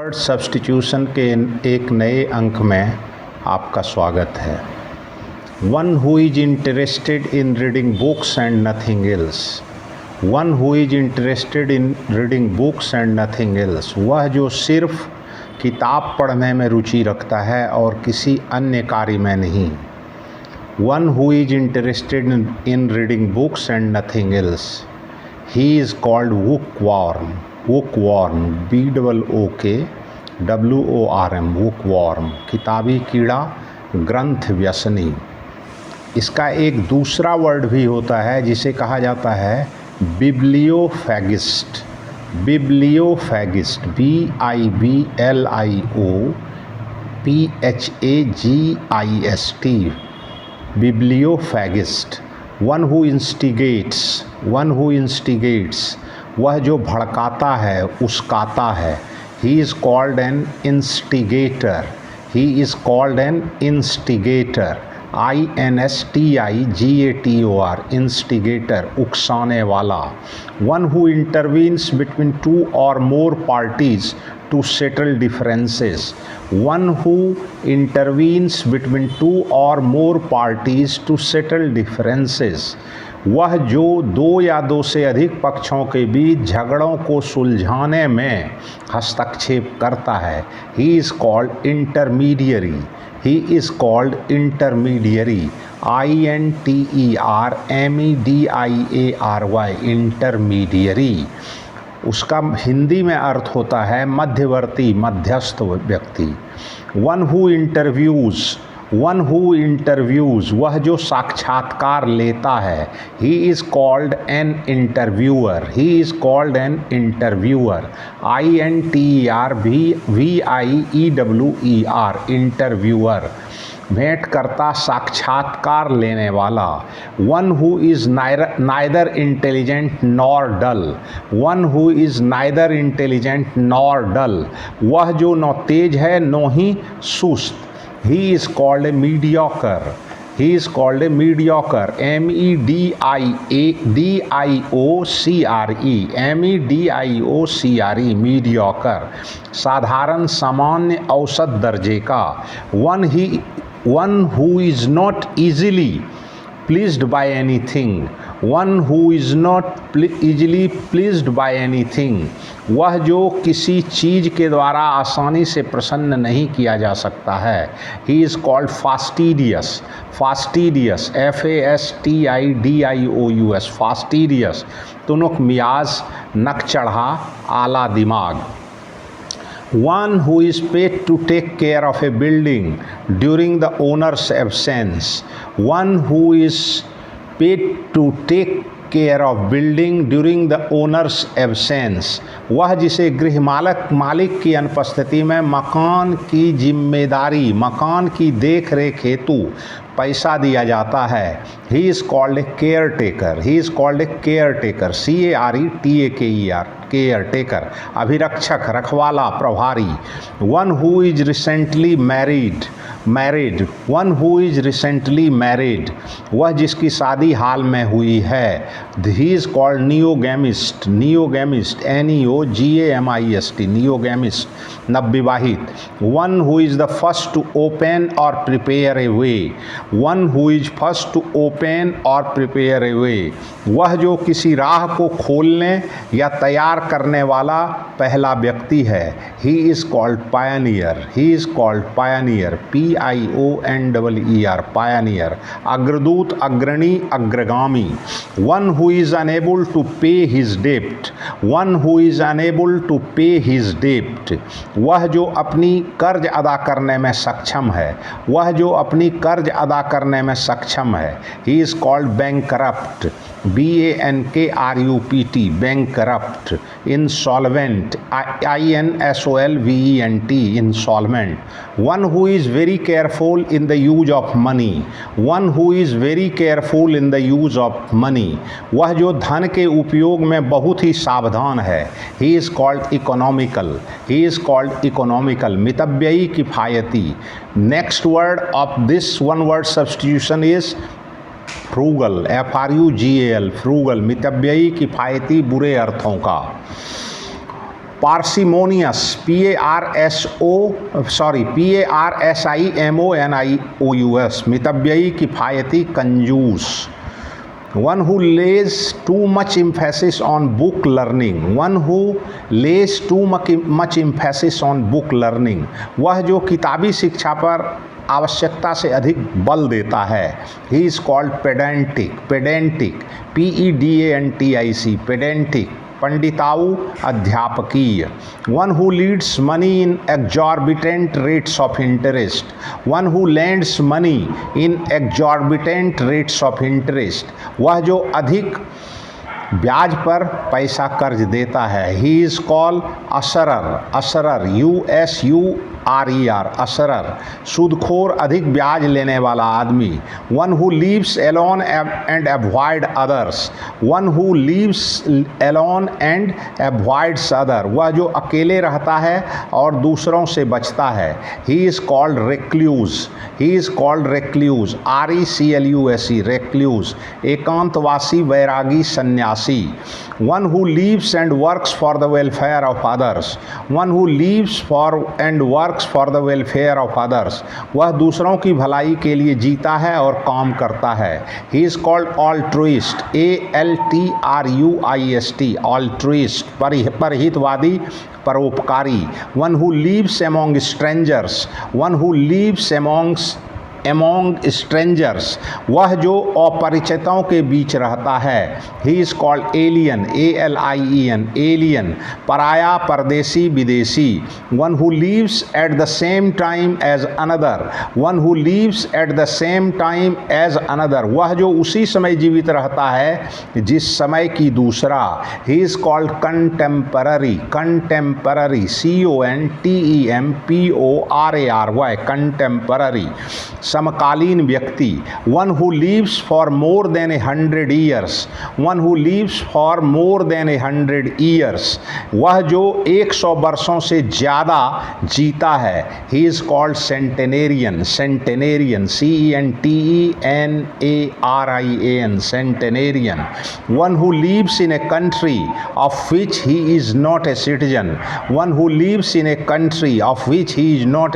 Word substitution के एक नए अंक में आपका स्वागत है। One who is interested in reading books and nothing else. One who is interested in reading books and nothing else, वह जो सिर्फ किताब पढ़ने में रुचि रखता है और किसी अन्य कार्य में नहीं। One who is interested in reading books and nothing else, he is called bookworm. Bookworm, BOOKWORM, bookworm, किताबी कीड़ा, ग्रंथ व्यसनी। इसका एक दूसरा वर्ड भी होता है जिसे कहा जाता है bibliophagist. Bibliophagist, BIBLIOPHAGIST, bibliophagist. One who instigates, वह जो भड़काता है, उस्काता है। He is called an instigator. He is called an instigator, INSTIGATOR, instigator, उकसाने वाला। One who intervenes between two or more parties to settle differences. One who intervenes between two or more parties to settle differences, वह जो दो या दो से अधिक पक्षों के बीच झगड़ों को सुलझाने में हस्तक्षेप करता है। He is called intermediary. He is called intermediary, INTERMEDIARY, intermediary. उसका हिंदी में अर्थ होता है मध्यवर्ती, मध्यस्थ व्यक्ति। वन हु इंटरव्यूज़, वह जो साक्षात्कार लेता है। He is called an interviewer. He is called an interviewer, INTERVIEWER, interviewer, भेंटकर्ता, साक्षात्कार लेने वाला। One who is neither intelligent nor dull. One who is neither intelligent nor dull, वह जो न तेज है न ही सुस्त। He is called a mediocre. He is called a mediocre, MEDIOCRE, mediocre, साधारण, सामान्य, औसत दर्जे का। One who is not easily pleased by anything. One who is not easily pleased by anything, वह जो किसी चीज़ के द्वारा आसानी से प्रसन्न नहीं किया जा सकता है। He is called fastidious. Fastidious, FASTIDIOUS, fastidious, तुनक मियाज, नक चढ़ा, आला दिमाग। One who is paid to take care of a building during the owner's absence. One who is paid to take care of building during the owner's absence, वह जिसे गृह मालिक की अनुपस्थिति में मकान की जिम्मेदारी, मकान की देख रेख हेतु पैसा दिया जाता है। He is called a caretaker. He is called a caretaker, CARETAKER, caretaker, अभिरक्षक, रखवाला, प्रभारी। One who is recently married. One who is recently married, वह जिसकी शादी हाल में हुई है। He is called neogamist. Neogamist, NEOGAMIST, neogamist, नवविवाहित। One who is the first to open or prepare a way. One who is first to open or prepare a way, वह जो किसी राह को खोलने या तैयार करने वाला पहला व्यक्ति है। He is called Pioneer. He is called Pioneer, PIONER, Pioneer, अग्रदूत, अग्रणी, अग्रगामी। One who is unable to पे his dept. One who is unable to पे हिज डेप्ट, वह जो अपनी कर्ज अदा करने में सक्षम है। वह जो अपनी कर्ज अदा करने में सक्षम है। He is called bankrupt, BANKRUPT, bankrupt. Insolvent, INSOLVENT, insolvent. One who is very careful in the use of money. One who is very careful in the use of money, वह जो धन के उपयोग में बहुत ही सावधान है। He is called economical. He is called economical, मितव्ययी, किफ़ायती। Next word of this one word substitution is frugal, FRUGAL, frugal, मितव्ययी, किफ़ायती, बुरे अर्थों का। पार्सिमोनियस, PARSIMONIOUS, मितव्ययी, किफ़ायती, कंजूस। One who lays too much emphasis on book learning, one who lays too much emphasis on book learning, वह जो किताबी शिक्षा पर आवश्यकता से अधिक बल देता है। He is called pedantic, PEDANTIC, pedantic, पंडिताऊ, अध्यापकीय। One who leads money in exorbitant rates of interest, one who lands money in exorbitant rates of interest, वह जो अधिक ब्याज पर पैसा कर्ज देता है। He is called usurer, USURER, usurer, सूदखोर, अधिक ब्याज लेने वाला आदमी। One who lives alone and avoid others, one who lives alone and avoids other, वह जो अकेले रहता है और दूसरों से बचता है। He is called recluse, RECLUSE, recluse, एकांतवासी, वैरागी, सन्यासी। One who lives and works for the welfare of others, one who lives and works for the welfare of others, वह दूसरों की भलाई के लिए जीता है और काम करता है। He is called altruist, ALTRUIST, altruist, परहितवादी, परोपकारी। One who lives among strangers, among strangers, वह जो अपरिचितों के बीच रहता है। He is called alien, ALIEN, पराया, परदेसी, विदेशी। One who lives at the same time as another, वह जो उसी समय जीवित रहता है जिस समय की दूसरा। He is called contemporary, CONTEMPORARY, contemporary, समकालीन व्यक्ति। One who lives for more than 100 years, वह जो 100 वर्षों से ज़्यादा जीता है। He is called centenarian, CENTENARIAN, centenarian. One who lives in a country of which he is not a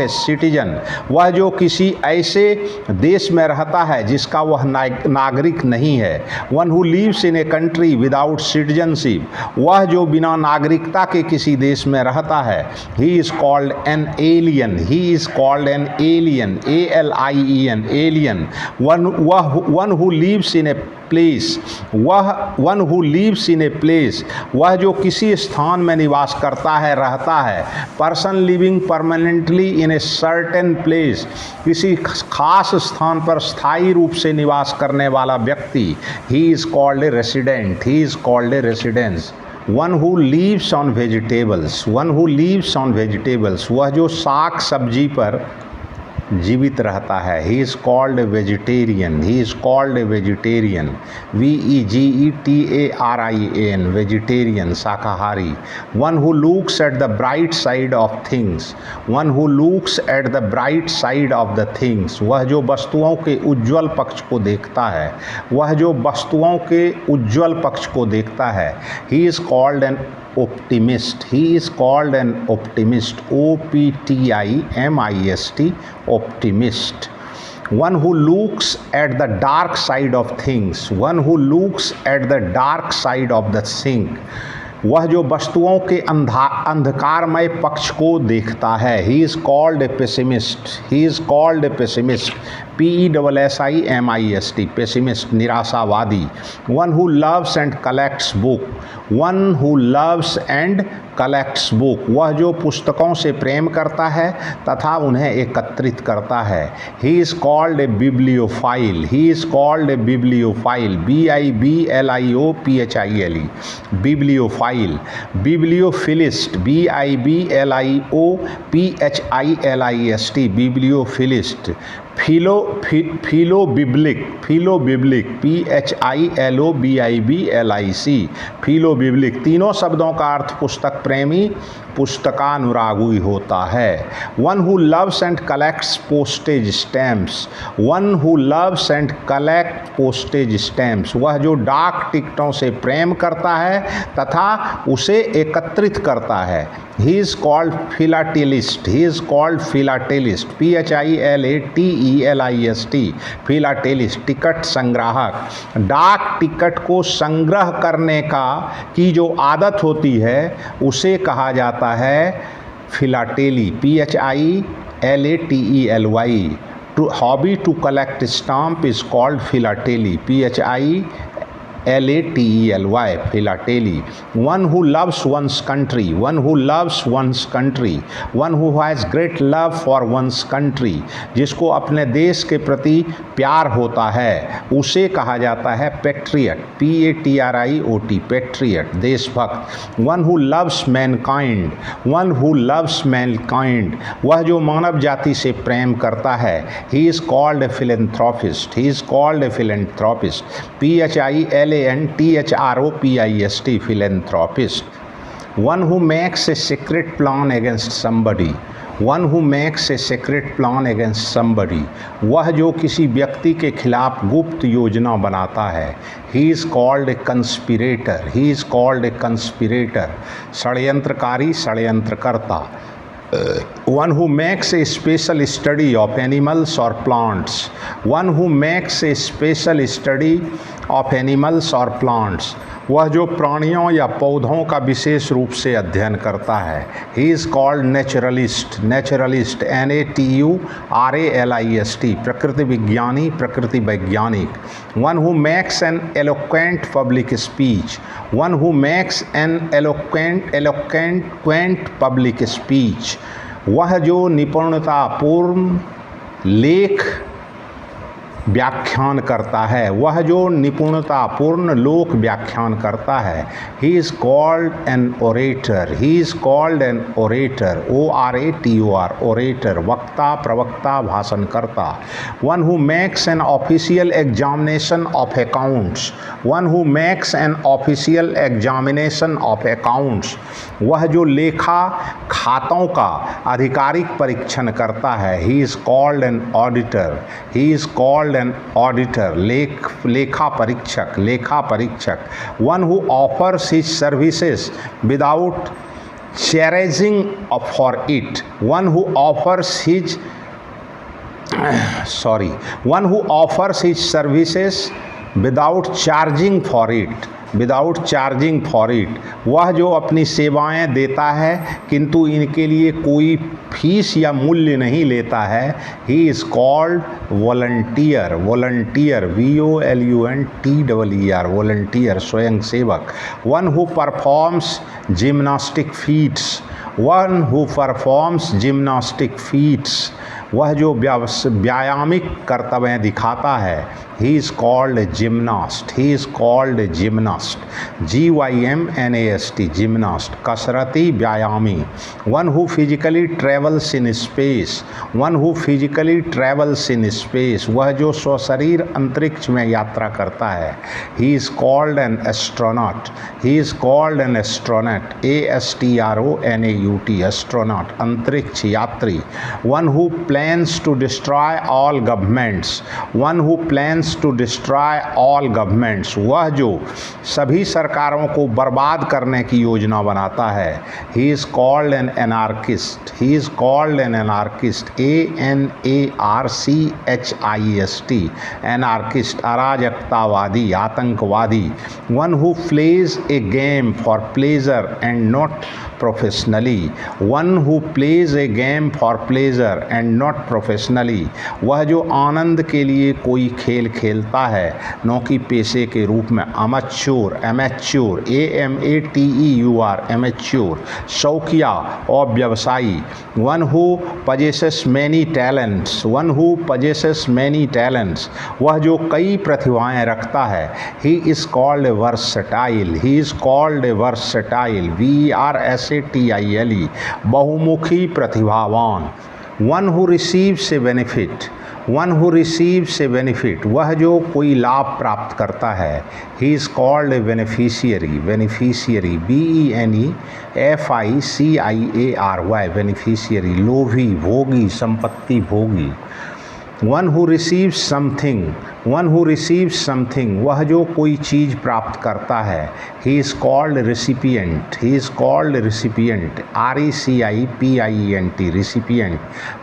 citizen, वह जो किसी ऐसे देश में रहता है जिसका वह नागरिक नहीं है। One who lives in a country without citizenship, वह जो बिना नागरिकता के किसी देश में रहता है। He is called an alien, ALIEN, alien. One who lives in a place, वह जो किसी स्थान में निवास करता है, रहता है। Person living permanently in a certain place, किसी खास स्थान पर स्थायी रूप से निवास करने वाला व्यक्ति। He is called A residence. One who leaves on vegetables, वह जो साग सब्जी पर जीवित रहता है। He is called A vegetarian, VEGETARIAN, vegetarian, शाकाहारी। One who looks at the bright side of the things, वह जो वस्तुओं के उज्ज्वल पक्ष को देखता है, he is called N optimist, OPTIMIST, optimist. One who looks at the dark side of things, वह जो वस्तुओं के अंधकारमय पक्ष को देखता है। He is called a pessimist, PESSIMIST, pessimist, निराशावादी। One who loves and collects book, वह जो पुस्तकों से प्रेम करता है तथा उन्हें एकत्रित करता है। He is called a bibliophile, BIBLIOPHILE, bibliophile. Bibliophilist, BIBLIOPHILIST, bibliophilist. Philobiblic PHILOBIBLIC, philobiblic. तीनों शब्दों का अर्थ पुस्तक प्रेमी, पुस्तकानुरागी होता है। One who loves and collects postage stamps, one who loves and collect postage stamps, वह जो डाक टिकटों से प्रेम करता है तथा उसे एकत्रित करता है। He is called philatelist, he is called philatelist, PHILATELIST, philatelist, ticket संग्राहक। डाक टिकट को संग्रह करने की जो आदत होती है उसे कहा जाता है philately, PHILATELY। Hobby to collect stamp is called philately, PHILATELY, philately. One who loves one's country, one who loves one's country, one who has great love for one's country, जिसको अपने देश के प्रति प्यार होता है उसे कहा जाता है पेट्रियट, PATRIOT, पेट्रियट, देशभक्त। One who loves Mankind, one who loves Mankind, वह जो मानव जाति से प्रेम करता है। He is called A philanthropist, he is called A philanthropist, PHILANTHROPIST, philanthropist. One who makes a secret plan against somebody, one who makes a secret plan against somebody, वह जो किसी व्यक्ति के खिलाफ गुप्त योजना बनाता है। He is called a conspirator, he is called a conspirator, षड्यंत्रकारी, षड्यंत्रकर्ता। One who makes a special study of animals or plants, one who makes a special study of animals or plants, वह जो प्राणियों या पौधों का विशेष रूप से अध्ययन करता है। He is called naturalist, naturalist, NATURALIST, प्रकृति विज्ञानी, प्रकृति वैज्ञानिक। One who makes N eloquent public speech, one who makes N eloquent public speech, वह जो निपुणतापूर्ण लेख व्याख्यान करता है, वह जो निपुणतापूर्ण लोक व्याख्यान करता है। He is called an orator, he is called an orator, ORATOR, orator, वक्ता, प्रवक्ता, भाषणकर्ता। One who makes an official examination of accounts, one who makes an official examination of accounts, वह जो लेखा खातों का आधिकारिक परीक्षण करता है। He is called an auditor, he is called an auditor, लेखा परीक्षक, लेखा परीक्षक। One who offers his services without charging for it, one who offers his one who offers his services without charging for it, without charging for it, वह जो अपनी सेवाएं देता है किंतु इनके लिए कोई फीस या मूल्य नहीं लेता है। He is called volunteer, volunteer, VOLUNTER, volunteer, स्वयं सेवक। One who performs gymnastic feats, one who performs gymnastic feats, वह जो व्यायामिक कर्तव्य दिखाता है। He is called gymnast, he is called gymnast, GYMNAST, gymnast, कसरती, व्यायामी। One who physically travels in space, one who physically travels in space, वह जो स्वशरीर अंतरिक्ष में यात्रा करता है। He is called an astronaut, he is called an astronaut, ASTRONAUT, astronaut, अंतरिक्ष यात्री। One who plans to destroy all governments, one who plans to destroy all governments, वह जो सभी सरकारों को बर्बाद करने की योजना बनाता है। he is called an anarchist, he is called an anarchist, ANARCHIST, anarchist, अराजकतावादी, आतंकवादी। one who plays a game for pleasure and not professionally, one who plays a game for pleasure and not professionally, वह जो आनंद के लिए कोई खेल खेलता है न कि पेशे के रूप में। अमैच्योर, एमेच्योर, AMATEUR, एमेच्योर, शौकिया और व्यवसायी। One who possesses many talents, one who possesses many talents, वह जो कई प्रतिभाएं रखता है। he is called a versatile, he is called a versatile, VERSATILE, बहुमुखी, प्रतिभावान। One who receives a benefit, one who receives a benefit, वह जो कोई लाभ प्राप्त करता है, he is called a beneficiary, beneficiary BENEFICIARY, beneficiary, लोभी, भोगी, संपत्ति भोगी। One who receives something, one who receives something, वह जो कोई चीज़ प्राप्त करता है, he is called recipient, he is called recipient, RECIPIENT, recipient,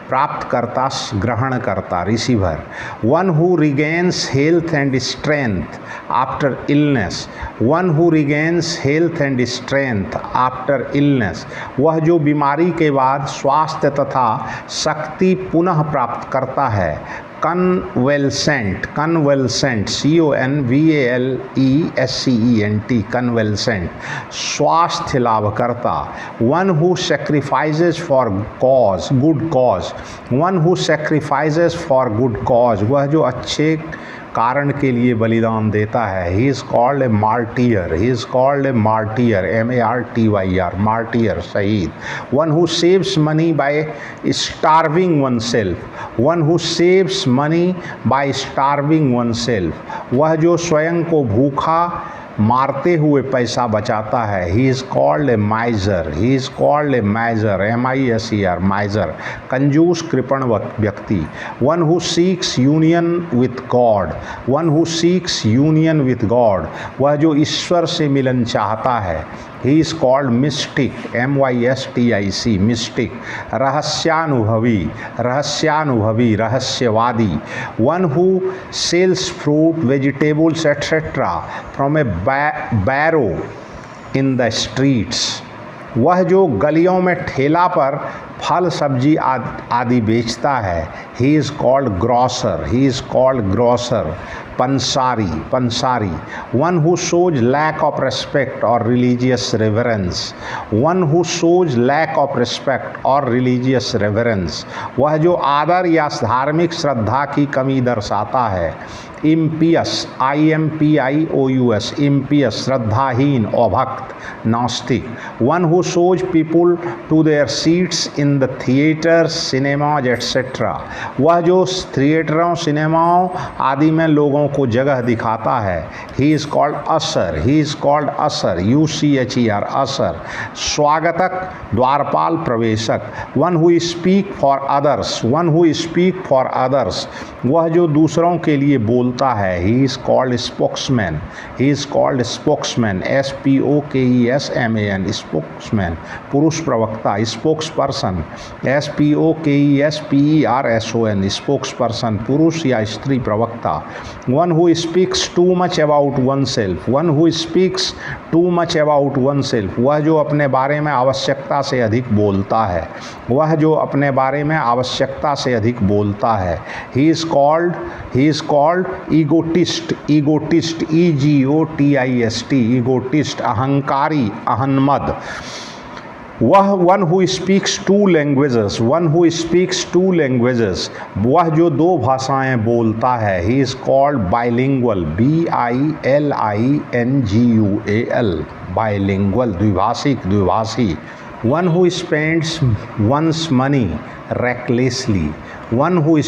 प्राप्तकर्ता, ग्रहणकर्ता, receiver. One who regains health and strength after illness, one who regains health and strength after illness, वह जो बीमारी के बाद स्वास्थ्य तथा शक्ति पुनः प्राप्त करता है। कन्वेल्सेंट, कन्वेल्सेंट, CONVALESCENT, कन्वेल्सेंट, स्वास्थ्य लाभकर्ता। One who sacrifices for cause, good cause, one who sacrifices for good cause, वह जो अच्छे कारण के लिए बलिदान देता है। He is called a martyr, he is called a martyr, MARTYR, martyr, शहीद। One who saves money by starving oneself, one who saves money by starving oneself, वह जो स्वयं को भूखा मारते हुए पैसा बचाता है। He is called a miser, he is called a miser, MISER, miser, कंजूस, कृपण व्यक्ति। One who seeks union with God, one who seeks union with God, वह जो ईश्वर से मिलन चाहता है। He is called mystic, MYSTIC, mystic, रहस्यानुभवी, रहस्यानुभवी, रहस्यवादी। One who sells fruit, vegetables etcetera from a barrow in the streets, वह जो गलियों में ठेला पर फल सब्जी आदि बेचता है। He is called grocer, he is called grocer, पंसारी, पंसारी। One who shows lack of respect और religious reverence, one who shows lack of respect और रिलीजियस रेवरेंस, वह जो आदर या धार्मिक श्रद्धा की कमी दर्शाता है। इम्पियस, IMPIOUS, इम्पियस, श्रद्धाहीन, अभक्त, नास्तिक। One who shows people to their seats in the theatres, cinemas etcetera, वह जो थिएटरों, सिनेमाओं आदि में लोगों को जगह दिखाता है। He is called usher, he is called usher, UCHER, usher, स्वागतक, द्वारपाल, प्रवेशक। One who speak for others, one who speak for others, वह जो दूसरों के लिए बोलता है। He is called spokesman, he is called spokesman, SPOKESMAN, spokesman, पुरुष प्रवक्ता, spokesperson, SPOKESPERSON, spokesperson, पुरुष या स्त्री प्रवक्ता। One who speaks too much about oneself, one who speaks too much about oneself, वह जो अपने बारे में आवश्यकता से अधिक बोलता है, वह जो अपने बारे में आवश्यकता से अधिक बोलता है। He is called egotist, egotist, EGOTIST, egotist, अहंकारी, अहन्मद। वह one who speaks two languages, one who speaks two languages, वह जो दो भाषाएं बोलता है। He is called bilingual, BILINGUAL, bilingual, द्विभाषिक, द्विभाषी। One who spends one's money recklessly, one who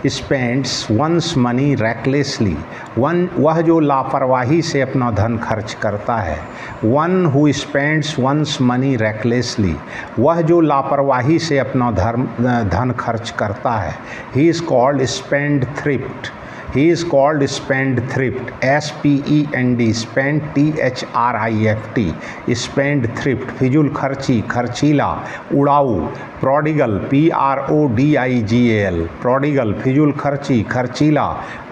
spends one's money recklessly, वह जो लापरवाही से अपना धन खर्च करता है। One who spends one's money recklessly, वह जो लापरवाही से अपना धन खर्च करता है। He is called spend thrift, he is called spend thrift, SPEND, spend THRIFT, spend thrift, फिजूल खर्ची, खर्चीला, उड़ाऊ। प्रोडिगल, PRODIGAL, प्रोडिगल, फिजूल खर्ची, खर्चीला,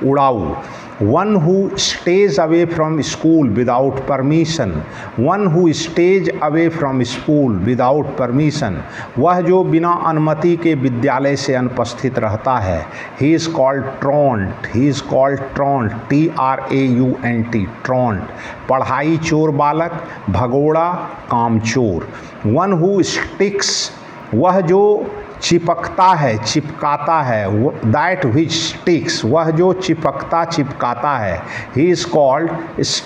उड़ाऊ। One who stays away from school without permission, one who stays away from school without permission, वह जो बिना अनुमति के विद्यालय से अनुपस्थित रहता है। He is called truant, he is called truant, TRAUNT, truant, पढ़ाई चोर बालक, भगोड़ा, कामचोर। वन हु स्टिक्स, वह जो चिपकता है, चिपकाता है। दैट विच स्टिक्स, वह जो चिपकता, चिपकाता है। He is called,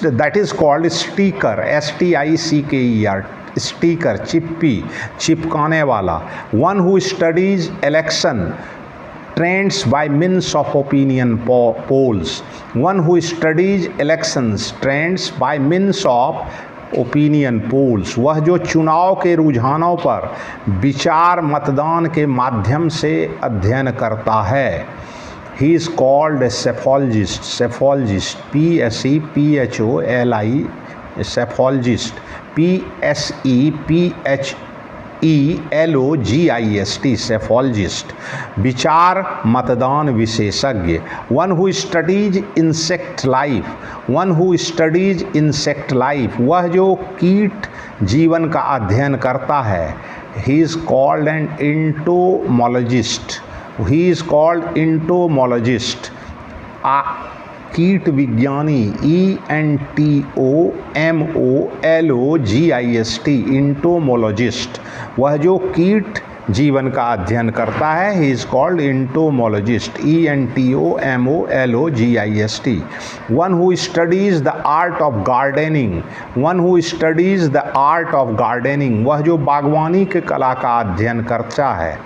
that is called sticker, STICKER, sticker, चिप्पी, चिपकाने वाला। One who studies election trends by means of opinion polls. One who studies elections trends by means of opinion polls. वह जो चुनाव के रुझानों पर विचार मतदान के माध्यम से अध्ययन करता है. He is called a psephologist. Psephologist, P-S-E-P-H-O-L-I, psephologist, P-S-E-P-H-E-L-O-G-I-S-T, psephologist, विचार मतदान विशेषज्ञ. One who studies insect life. One who studies insect life, वह जो कीट जीवन का अध्ययन करता है. He is called an entomologist. He is called entomologist, कीट विज्ञानी, E-N-T-O-M-O-L-O-G-I-S-T, entomologist, वह जो कीट जीवन का अध्ययन करता है. He is called entomologist, E-N-T-O-M-O-L-O-G-I-S-T. One who studies the art of gardening. One who studies the art of gardening, वह जो बागवानी के कला का अध्ययन करता है.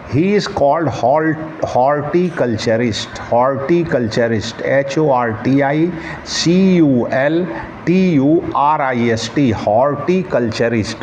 He is called horticulturist. Horticulturist, H-O-R-T-I-C-U-L-T-U-R-I-S-T, horticulturist,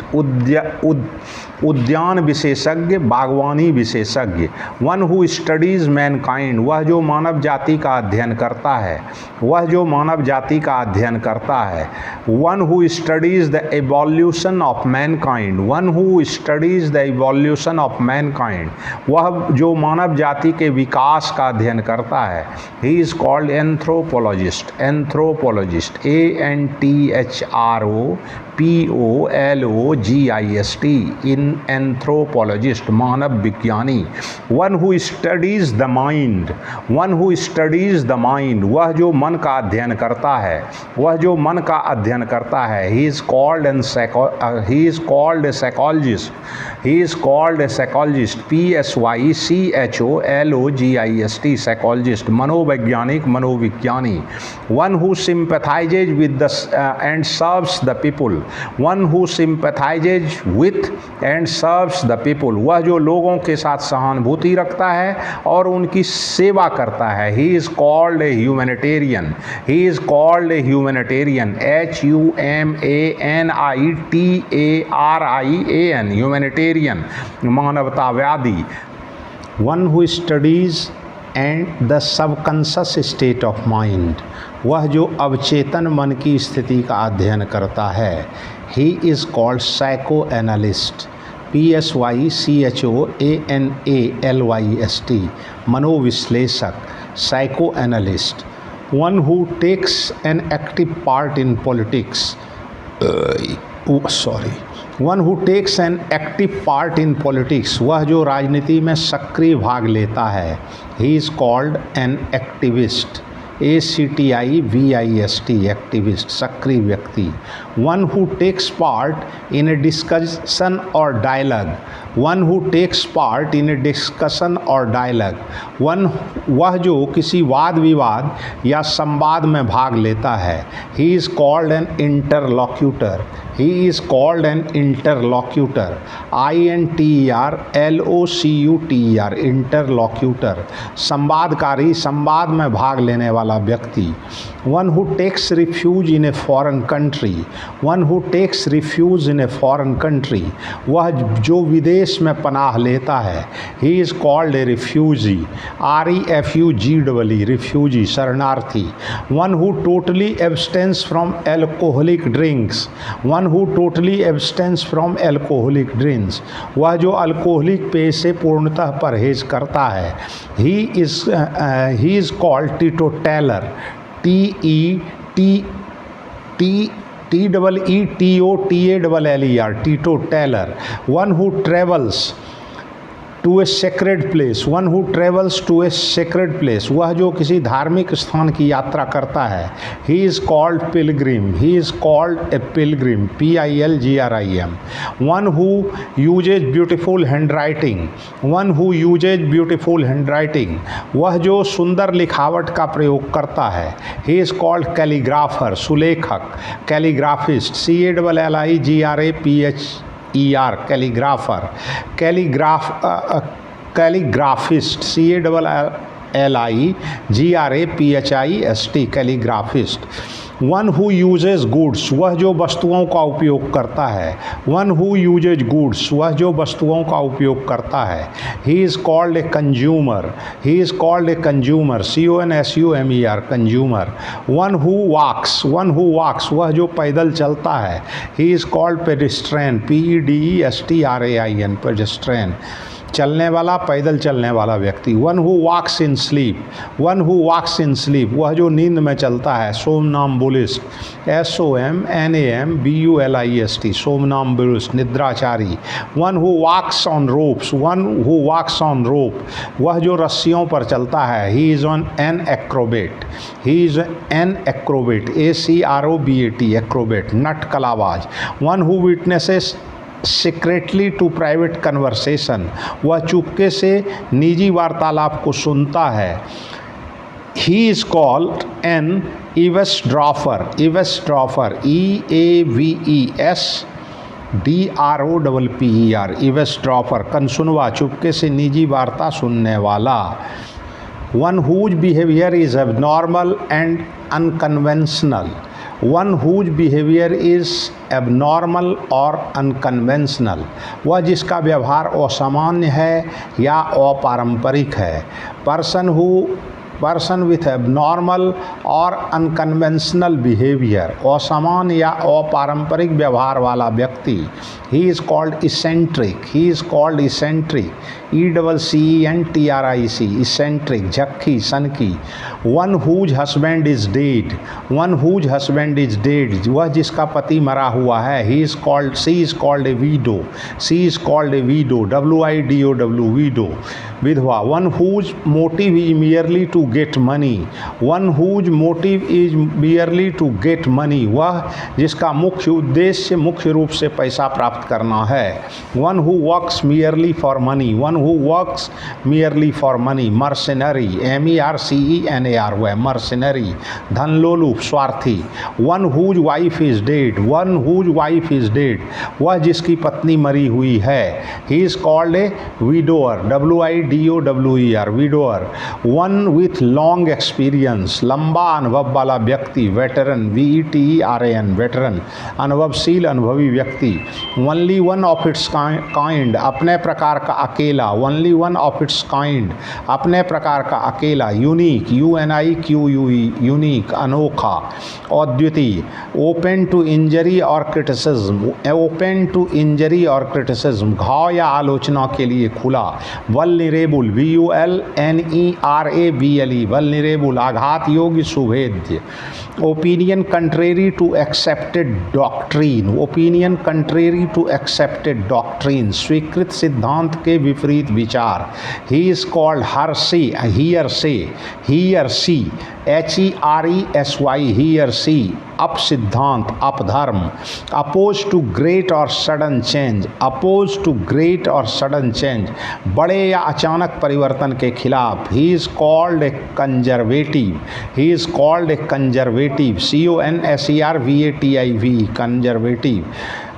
उद्यान विशेषज्ञ, बागवानी विशेषज्ञ. One who studies mankind, वह जो मानव जाति का अध्ययन करता है. वह जो मानव जाति का अध्ययन करता है. One who studies the evolution of mankind. One who studies the evolution of mankind, वह जो मानव जाति के विकास का अध्ययन करता है. He is called anthropologist. Anthropologist, A-N-T-H-R-O-P-O-L-O-G-I-S-T, in anthropologist, मानव विज्ञानी. One who studies the mind. One who studies the mind, वह जो मन का अध्ययन करता है. वह जो मन का अध्ययन करता है. He is called a psychologist. He is called a psychologist, P-S-Y-C-H-O-L-O-G-I-S-T, psychologist, मनोवैज्ञानिक, मनोविज्ञानी. One who sympathizes with and serves the people. One who sympathizes with and serves the people, वह जो लोगों के साथ सहानुभूति रखता है और उनकी सेवा करता है. He is called a humanitarian. He is called a humanitarian, H-U-M-A-N-I-T-A-R-I-A-N, humanitarian, मानवतावादी. One who studies and the subconscious state of mind, वह जो अवचेतन मन की स्थिति का अध्ययन करता है. He is called psychoanalyst, P-S-Y-C-H-O-A-N-A-L-Y-S-T, मनोविश्लेषक, psychoanalyst. One who takes an active part in politics. One who takes an active part in politics, वह जो राजनीति में सक्रिय भाग लेता है. He is called an activist, A-C-T-I-V-I-S-T, activist, सक्रिय व्यक्ति. One who takes part in a discussion or dialogue. One who takes part in a discussion or dialogue, वह जो किसी वाद विवाद या संवाद में भाग लेता है. He is called an interlocutor. He is called an interlocutor, I-N-T-E-R-L-O-C-U-T-E-R, interlocutor, संवादकारी, संवाद में भाग लेने वाला व्यक्ति. One who takes refuge in a foreign country. One who takes refuge in a foreign country, वह जो विदेश में पनाह लेता है. He is called a refugee, R-E-F-U-G-E-E, refugee, शरणार्थी. One who totally abstains from alcoholic drinks. One who totally abstains from alcoholic drinks, वह जो अल्कोहलिक पेय से पूर्णतः परहेज करता है. He is called teetotaler, T-E-E-T-O-T-A-L-L-E-R, teetotaler. One who travels to a sacred place. One who travels to a sacred place, वह जो किसी धार्मिक स्थान की यात्रा करता है. He is called pilgrim. He is called a pilgrim, P-I-L-G-R-I-M. One who uses beautiful handwriting. One who uses beautiful handwriting, वह जो सुंदर लिखावट का प्रयोग करता है. He is called calligrapher, सुलेखक, calligraphist, C-A-L-L-I-G-R-A-P-H-E-R, calligrapher. Calligraphist, CALLIGRAPHIST, calligraphist. One who uses goods, वह जो वस्तुओं का उपयोग करता है। वन हु यूजेज गुड्स, वह जो वस्तुओं का उपयोग करता है। He is called a consumer, he is called a consumer, CONSUMER, consumer. One who walks, one who walks, वह जो पैदल चलता है। He is called pedestrian, PEDESTRAIN, pedestrian, चलने वाला, पैदल चलने वाला व्यक्ति। One who walks in sleep, one who walks in sleep, वह जो नींद में चलता है। सोमनाम्बुलिस्ट, SOMNAMBULIST, सोमनाम्बुलिस्ट, निद्राचारी। One who walks on ropes, one who walks on rope, वह जो रस्सियों पर चलता है। He is on an acrobat, he is an acrobat, ACROBAT, acrobat, नट कलाबाज। One who witnesses secretly to private conversation, वह चुपके से निजी वार्तालाप को सुनता है। He is called an eavesdropper, eavesdropper, EAVESDROPPER, eavesdropper, कनसुनवा, चुपके से निजी वार्ता सुनने वाला। One whose behaviour is abnormal and unconventional, one whose behaviour is abnormal और अनकन्वेंशनल, वह जिसका व्यवहार असामान्य है या अपारंपरिक है। पर्सन विथ एबनॉर्मल और अनकन्वेंशनल बिहेवियर, असामान्य या अपारंपरिक व्यवहार वाला व्यक्ति। He is called eccentric, he is called eccentric, ECENTRIC, eccentric, झक्की, सनकी। One whose husband is dead, one whose husband is dead, वह जिसका पति मरा हुआ है। He is called, she is called a widow, she is called a widow, WIDOW, widow, विधवा। One whose motive is merely to get money, one whose motive is merely to get money, वह जिसका मुख्य उद्देश्य मुख्य रूप से पैसा प्राप्त करना है। One who works merely for money, one who works merely for money, mercenary, MERCENAR, वह मर्सेनरी, धनलोलुप, स्वार्थी। One whose wife is dead, one whose wife is dead, वह जिसकी पत्नी मरी हुई है। He is called a widower, WIDOWER, widower. One with long experience, लंबा अनुभव वाला व्यक्ति। वेटरन, VETERAN, वेटरन, अनुभवशील, अनुभवी व्यक्ति। Only one of its kind, अपने प्रकार का अकेला। Only one of its kind, अपने प्रकार का अकेला। यूनिक, UNIQUE, यूनिक, अनोखा, अद्वितीय। ओपन टू इंजरी और क्रिटिसिज्म, ओपन टू इंजरी और क्रिटिसिज्म, घाव या आलोचना के लिए खुला। वल्नरेबल, VULNERABLE, वल्नरेबल, आघात योग्य, सुभेद्य। Opinion contrary to accepted doctrine, opinion contrary to accepted doctrine, स्वीकृत सिद्धांत के विपरीत विचार। He is called heresy, heresy, heresy, HERESY, heresy, अप सिद्धांत, अपधर्म। अपोज टू ग्रेट और sudden change, oppose to great और सडन चेंज, बड़े या अचानक परिवर्तन के खिलाफ। He is called a conservative, he is called a conservative, CONSERVATIV, conservative.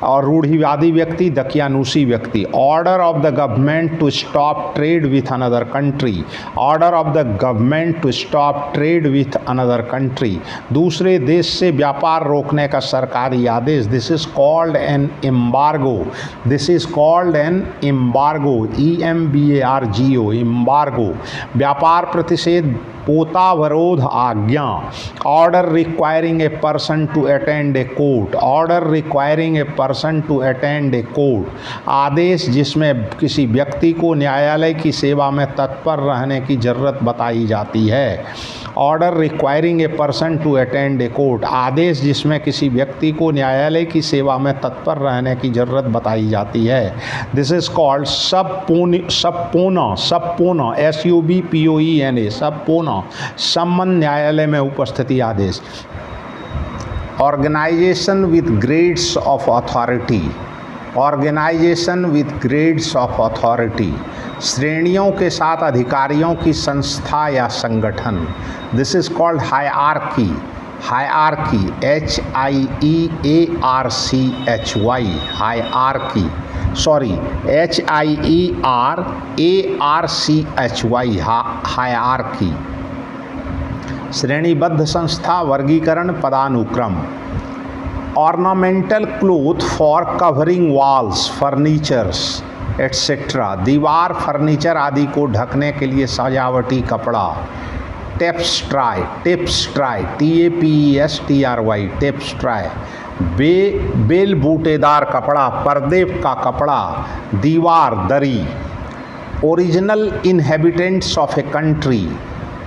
और रूढ़िवादी व्यक्ति, दकियानूसी व्यक्ति। Order of the government to stop trade with another country, order of the government to stop trade with another country, दूसरे देश से व्यापार रोकने का सरकारी आदेश। This is called an embargo, this is called an embargo, EMBARGO, embargo. व्यापार प्रतिषेध, पोतावरोध, आज्ञा। Order requiring a person to attend a court, order requiring a person to attend a court, आदेश जिसमें किसी व्यक्ति को न्यायालय की सेवा में तत्पर रहने की जरूरत बताई जाती है। Order requiring a person to attend a court, आदेश जिसमें किसी व्यक्ति को न्यायालय की सेवा में तत्पर रहने की जरूरत बताई जाती है। दिस इज कॉल्ड सबपोना, सबपोना, SUBPOENA, सबपोना, सम्मन न्यायालय में उपस्थिति आदेश। Organisation with grades of authority, organisation with grades of authority, श्रेणियों के साथ अधिकारियों की संस्था या संगठन। This is called hierarchy, hierarchy, HIEARCHY, hierarchy, HIERARCHY, hierarchy. श्रेणीबद्ध संस्था, वर्गीकरण, पदानुक्रम। Ornamental cloth for covering walls, furnitures etcetera, दीवार, फर्नीचर आदि को ढकने के लिए सजावटी कपड़ा। टेप्स्ट्राई, टेप्स्ट्राई, TAPESTRY, टेप्स्ट्राई। बेल बूटेदार कपड़ा, पर्दे का कपड़ा, दीवार, दरी। Original inhabitants of a country,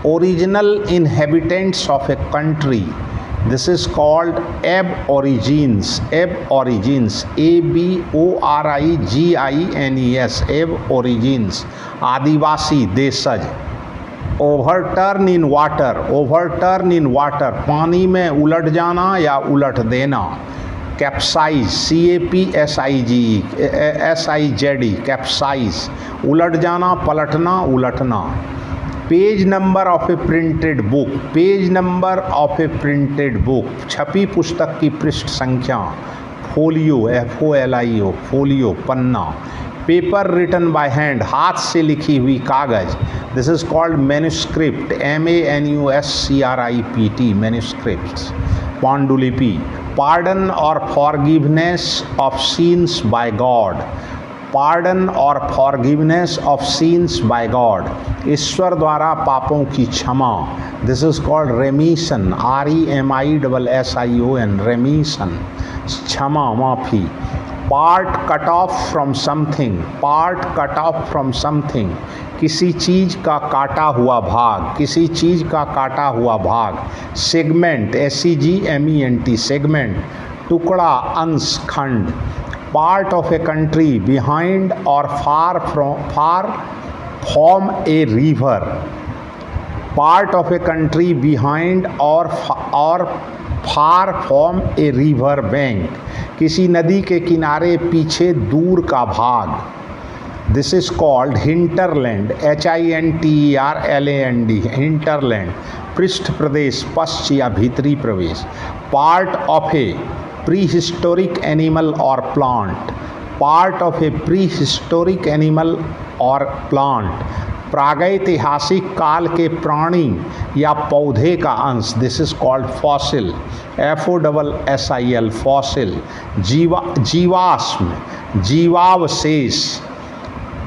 original inhabitants of a country, this is called aborigines, aborigines, ABORIGINES, aborigines, आदिवासी, देशज। Overturn in water, overturn in water, पानी में उलट जाना या उलट देना। कैप्साइज, CAPSIZE, कैप्साइज, उलट जाना, पलटना, उलटना। Page number of a printed book, page number of a printed book, छपी पुस्तक की पृष्ठ संख्या। फोलियो, FOLIO, फोलियो, पन्ना। पेपर रिटन बाय हैंड, हाथ से लिखी हुई कागज, this is called manuscript, MANUSCRIPT, manuscripts. पांडुलिपि। Pardon or forgiveness of sins by God, pardon or forgiveness of sins by God, ईश्वर द्वारा पापों की क्षमा, this is called remission, REMISSION, remission, क्षमा, माफी। Part cut off from something, part cut off from something, किसी चीज का काटा हुआ भाग, किसी चीज का काटा हुआ भाग। सेगमेंट, SEGMENT, सेगमेंट, टुकड़ा, अंश, खंड। Part of a country, behind or far from a river, part of a country behind or far from a river bank, किसी नदी के किनारे पीछे दूर का भाग, this is called hinterland, HINTERLAND, hinterland, पृष्ठ प्रदेश, पश्च या भीतरी प्रवेश। Part of a prehistoric animal or plant, part of a prehistoric animal or plant, प्रागैतिहासिक काल के प्राणी या पौधे का अंश, this is called fossil, FOSSIL, fossil. जीवाश्म, जीवावशेष।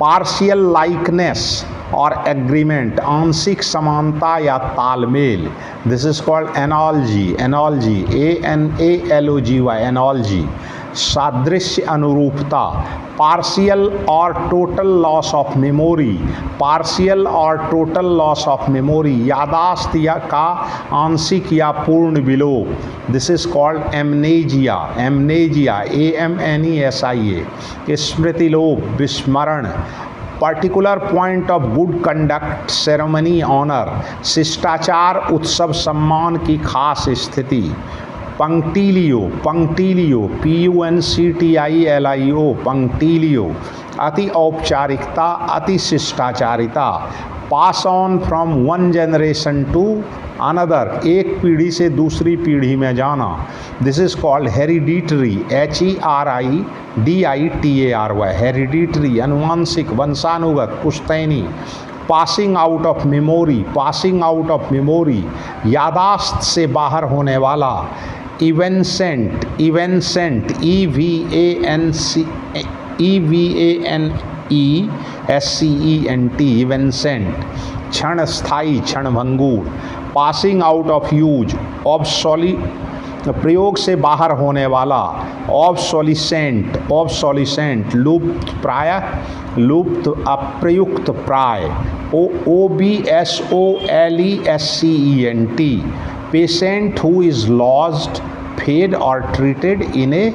पार्शियल लाइकनेस और एग्रीमेंट, आंशिक समानता या तालमेल, this is called analogy, analogy, ANALOGY, analogy. सादृश्य, अनुरूपता। Partial or total loss of memory, partial or total loss of memory, यादाश्त या का आंशिक या पूर्ण विलोप, this is called amnesia, amnesia, AMNESIA। स्मृतिलोप, विस्मरण। Particular point of good conduct, ceremony, honour, शिष्टाचार, उत्सव, सम्मान की खास स्थिति। पंक्टिलियो, पंक्टिलियो, PUNCTILIO, पंक्टिलियो, अति औपचारिकता, अति शिष्टाचारिता। Pass on from one generation to another, एक पीढ़ी से दूसरी पीढ़ी में जाना, this is called hereditary, HERIDITARY, hereditary, अनुवांशिक, वंशानुगत, पुश्तैनी। Passing out of memory, passing out of memory, यादाश्त से बाहर होने वाला। इवेंसेंट, इवेंसेंट, EVANESCENT, इवेंसेंट। क्षण स्थायी, क्षणभंगुर। पासिंग आउट ऑफ यूज, ऑब्सोली, प्रयोग से बाहर होने वाला। ऑब्सोलिसेंट, ऑब्सोलिसेंट, लुप्त प्राय, लुप्त, अप्रयुक्त प्राय। OBSOLESCENT, patient who is lodged, fed और ट्रीटेड इन ए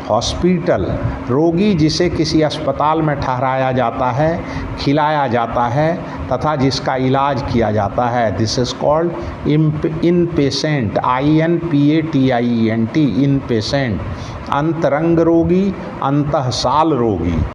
हॉस्पिटल, रोगी जिसे किसी अस्पताल में ठहराया जाता है, खिलाया जाता है तथा जिसका इलाज किया जाता है, this is called in patient, INPATIENT, in patient. अंतरंग रोगी, अंतःसाल रोगी।